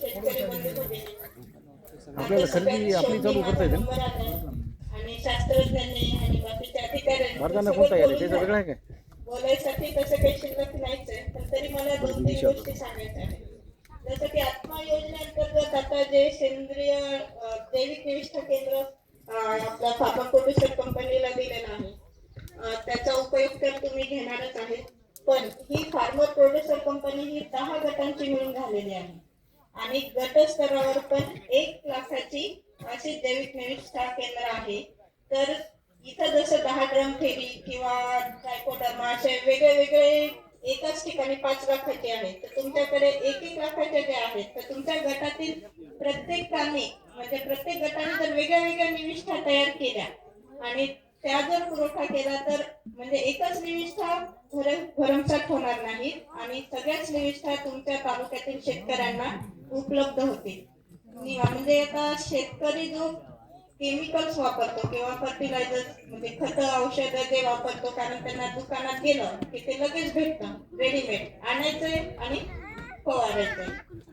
शेतकरी बंधू भगिनी, आपल्याला खरेदी आपली चालू करता येते ना? आणि शास्त्रज्ञांनी आणि बाकीच्या भारताला कोणता आहे त्याचा वेगळा आहे काय? बोलायसाठी तसं काही शिल्लक नाहीच आहे, पण तरी मला 2-3 गोष्टी सांगायच्या आहेत. जसं की आत्मा योजनेअंतर्गत आता जे सेंद्रिय जैविक निविष्ठा केंद्र आपल्या फार्मा प्रोड्युसर कंपनीला दिलेलं आहे, त्याचा उपयोग तर तुम्ही घेणारच आहे. पण ही फार्मर प्रोड्युसर कंपनी ही 10 गटांची मिळून झालेली आहे आणि गट स्तरावर पण 1 लाखाची अशी जैविक निविष्ठा केंद्र आहे. तर इथं जसं 10 ड्रम फेरी किंवा ट्रायकोडर्मा असे वेगळे वेगळे एकाच ठिकाणी 5 लाखाचे आहेत, तर तुमच्याकडे 1-1 लाखाचे जे आहेत, तर तुमच्या गटातील प्रत्येकाने म्हणजे प्रत्येक गटाने जर वेगळ्या वेगळ्या निविष्ठा तयार केल्या आणि त्या जर पुरवठा केला तर म्हणजे एकच निविष्ठा भरमसाठ होणार नाही आणि सगळ्याच निविष्ठा तुमच्या तालुक्यातील शेतकऱ्यांना उपलब्ध होतील. म्हणजे आता शेतकरी जो केमिकल्स वापरतो किंवा फर्टिलायझर्स म्हणजे खत औषध जे वापरतो, कारण त्यांना दुकानात गेलं की ते लगेच भेटतं, रेडीमेड आणायचंय आणि फवारायचंय.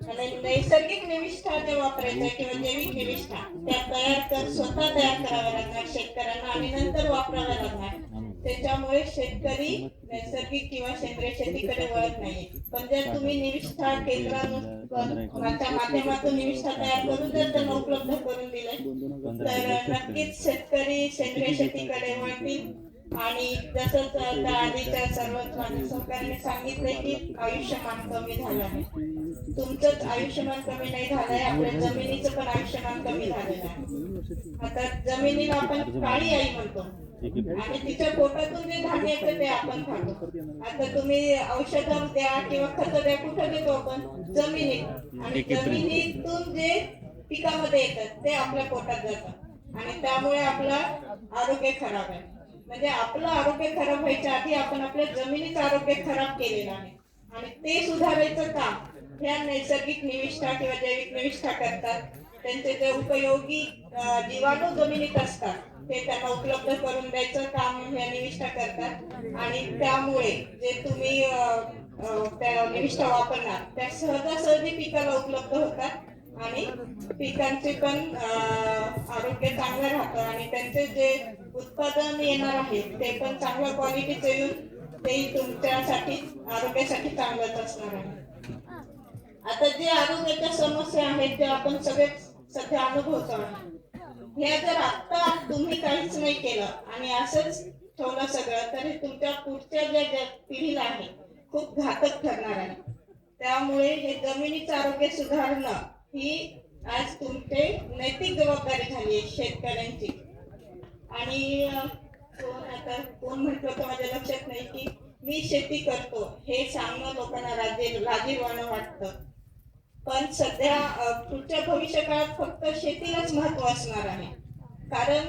आणि नैसर्गिक निविष्ठा जे वापरायचंय किंवा जैविक निविष्ठा त्या स्वतः तयार कराव्या लागणार शेतकऱ्यांना आणि नंतर वापराव्या लागणार. त्याच्यामुळे शेतकरी नैसर्गिक किंवा सेंद्रिय शेतीकडे वळत नाही. पण जर तुम्ही निविष्ठा केंद्राच्या माध्यमातून निविष्ठा तयार करून जर त्यांना उपलब्ध करून दिले तर नक्कीच शेतकरी सेंद्रिय शेतीकडे वळतील. आणि जसं त्या आधीच्या सर्वच माझ्या सहकार्याने सांगितलंय की आयुष्यमान कमी झालं आहे. तुमचंच आयुष्यमान कमी नाही झालंय, आपल्या जमिनीचं पण आयुष्यमान कमी झालेलं आहे. आता जमिनीला आपण काळी आई म्हणतो आणि तिच्या पोटातून जे धान्य येतं ते आपण खातो. आता तुम्ही औषधं द्या किंवा खत द्या, कुठं देतो आपण? जमिनीत. आणि जमिनीतून जे पिकामध्ये येतात ते आपल्या पोटात जातात आणि त्यामुळे आपलं आरोग्य खराब आहे. म्हणजे आपलं आरोग्य खराब व्हायच्या आधी आपण आपल्या जमिनीचं आरोग्य खराब केलेलं आहे आणि ते सुधारायचं काम ह्या नैसर्गिक निविष्ठा किंवा जैविक निविष्ठा करतात. त्यांचे जे उपयोगी जीवाणू जमिनीत असतात ते त्यांना उपलब्ध करून द्यायचं काम ह्या निविष्ठा करतात आणि त्यामुळे जे तुम्ही त्या निविष्ठा वापरणार त्या सहजासहजी पिकाला उपलब्ध होतात आणि पिकांचे पण आरोग्य चांगलं राहतं आणि त्यांचे जे उत्पादन येणार आहे ते पण चांगल्या क्वालिटीचे येऊन तेही तुमच्यासाठी आरोग्यासाठी चांगलंच असणार आहे. आता जे आरोग्याच्या समस्या आहेत त्या आपण सगळे सध्या अनुभवतो आहे. हे जर आता तुम्ही काहीच नाही केलं आणि असंच ठेवलं सगळं तर तुमच्या पुढच्या ज्या पिढीला आहे खूप घातक ठरणार आहे. त्यामुळे हे जमिनीचं आरोग्य सुधारणं ही आज तुमची नैतिक जबाबदारी झाली आहे शेतकऱ्यांची. आणि कोण म्हटलं तर माझ्या लक्षात नाही की मी शेती करतो हे सांगणं लोकांना लाजिरवाणं वाटतं. पण सध्या पुढच्या भविष्य काळात फक्त शेतीलाच महत्व असणार आहे, कारण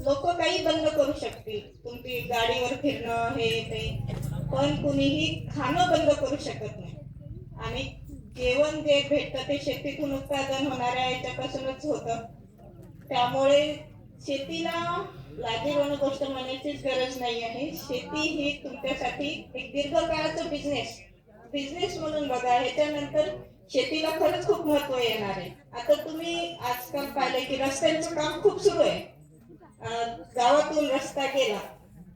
लोक काही बंद करू शकतील, तुमची गाडीवर फिरणं हे ते, पण कुणीही खाणं बंद करू शकत नाही. आणि जेवण जे भेटतं ते शेतीतून उत्पादन होणाऱ्या याच्यापासूनच होतं. त्यामुळे शेतीला लाजिरवाणं गोष्ट म्हणायचीच गरज नाही आहे. शेती ही तुमच्यासाठी एक दीर्घकाळाचा बिझनेस म्हणून बघा. ह्याच्यानंतर शेतीला खरंच खूप महत्व येणार आहे. आता तुम्ही आजकाल पाहिलंय की रस्त्यांचं काम खूप सुरू आहे. गावातून रस्ता गेला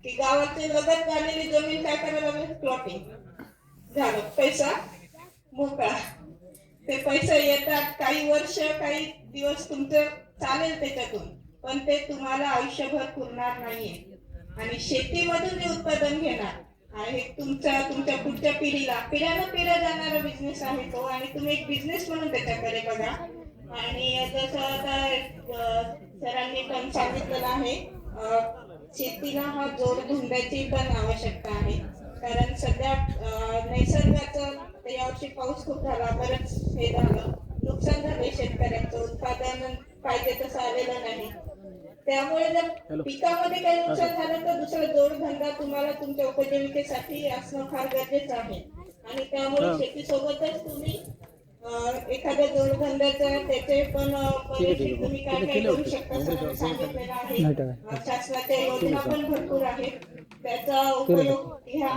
की गावाचे लगत झालेली जमीन काय करायला लागली? प्लॉटिंग झालं, पैसा मोकळा. ते पैसे येतात, काही वर्ष काही दिवस तुमचं चालेल त्याच्यातून, पण ते तुम्हाला आयुष्यभर पुरणार नाहीये. आणि शेतीमधून जे उत्पादन घेणार आहे तुमच्या पुढच्या पिढ्या जाणारा बिझनेस आहे तो, आणि तुम्ही एक बिझनेस म्हणून त्याच्याकडे बघा. आणि जसं आता सरांनी पण सांगितलेलं आहे, शेतीला हा जोडधंद्याची पण आवश्यकता आहे. कारण सध्या निसर्गाचं यावर्षी पाऊस खूप झाला, बरंच हे झालं, नुकसान झाले शेतकऱ्यांचं, उत्पादन पाहिजे तसं आलेलं नाही. त्यामुळे जर पिकामध्ये काही नुकसान झालं तर दुसरा जोडधंदा तुम्हाला तुमच्या उपजीविकेसाठी असणं फार गरजेचं आहे. आणि त्यामुळे शेतीसोबतच तुम्ही एखाद्या जोडधंद्याचं त्याचे पण तुम्ही काय काय करू शकता सांगितलेलं आहे. शासनाच्या योजना पण भरपूर आहेत, त्याचा उपयोग घ्या.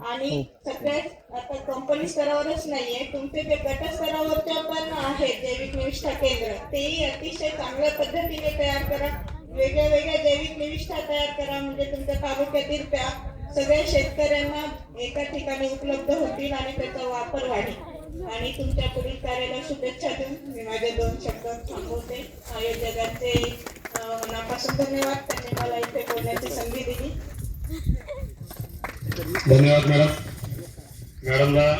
आणि सगळ्यात आता कंपनी स्तरावरच नाहीये, तुमचे जे गट स्तरावरच्या पण आहेत जैविक निविष्ठा केंद्र, तेही अतिशय चांगल्या पद्धतीने तयार करा. वेगळ्या वेगळ्या जैविक निविष्ठा तयार करा, म्हणजे तुमच्या तालुक्यातील त्या सगळ्या शेतकऱ्यांना एका ठिकाणी उपलब्ध होतील आणि त्याचा वापर वाढेल. आणि तुमच्या पुढील कार्याला शुभेच्छा देऊन मी माझे 2 शब्द थांबवते. आयोजकांचे मनापासून धन्यवाद, त्यांनी मला इथे बोलण्याची संधी दिली. धन्यवाद मॅडम. मॅडमला